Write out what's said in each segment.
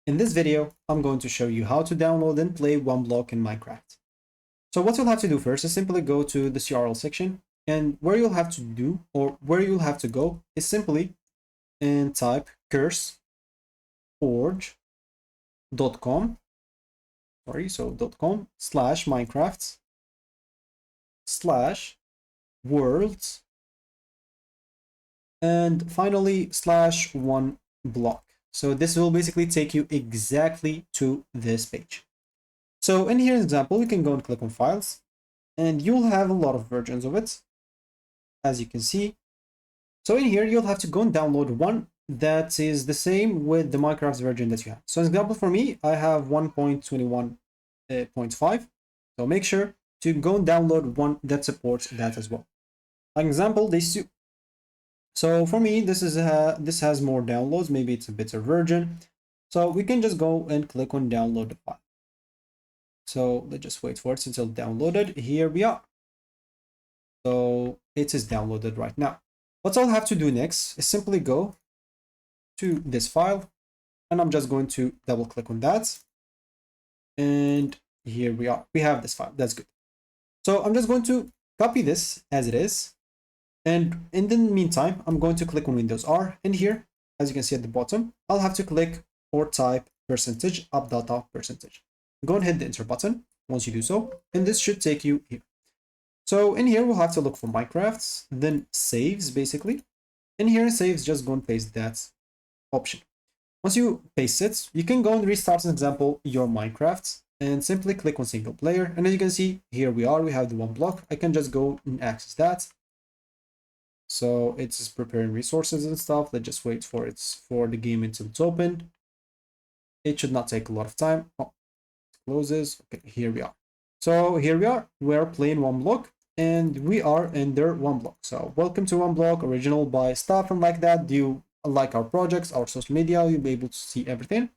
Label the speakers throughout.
Speaker 1: In this video, I'm going to show you how to download and play OneBlock in Minecraft. So what you'll have to do first is simply go to the CRL section, and where you'll have to do, or where you'll have to go, is simply and type curseforge.com, .com/Minecraft slash worlds and finally slash one block. So this will basically take you exactly to this page. So in here, example, you can go and click on files, and you'll have a lot of versions of it, as you can see. So in here, you'll have to go and download one that is the same with the Minecraft version that you have. So as example, for me, I have 1.21.5. So make sure to go and download one that supports that as well. Like example, these two. So for me, this has more downloads. Maybe it's a better version. So we can just go and click on download the file. So let's just wait for it until downloaded. Here we are. So it is downloaded right now. What I'll have to do next is simply go to this file, and I'm just going to double click on that. And here we are. We have this file. That's good. So I'm just going to copy this as it is. And in the meantime, I'm going to click on Windows R, and here, as you can see at the bottom, I'll have to click or type %updata%. Go and hit the enter button once you do so, and this should take you here. So in here, we'll have to look for Minecraft, then saves basically. In here, saves, just go and paste that option. Once you paste it, you can go and restart, as an example, your Minecraft and simply click on single player. And as you can see, here we are, we have the one block. I can just go and access that. So it's just preparing resources and stuff. Let's just wait for the game until it's open. It should not take a lot of time. Oh, it closes. Okay, here we are. So here we are. We're playing OneBlock, and we are under OneBlock. So welcome to OneBlock, original by stuff and like that. Do you like our projects, our social media? You'll be able to see everything.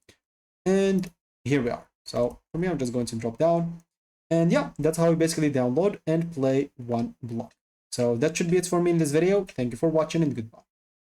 Speaker 1: And here we are. So for me, I'm just going to drop down. And yeah, that's how you basically download and play OneBlock. So that should be it for me in this video. Thank you for watching, and goodbye.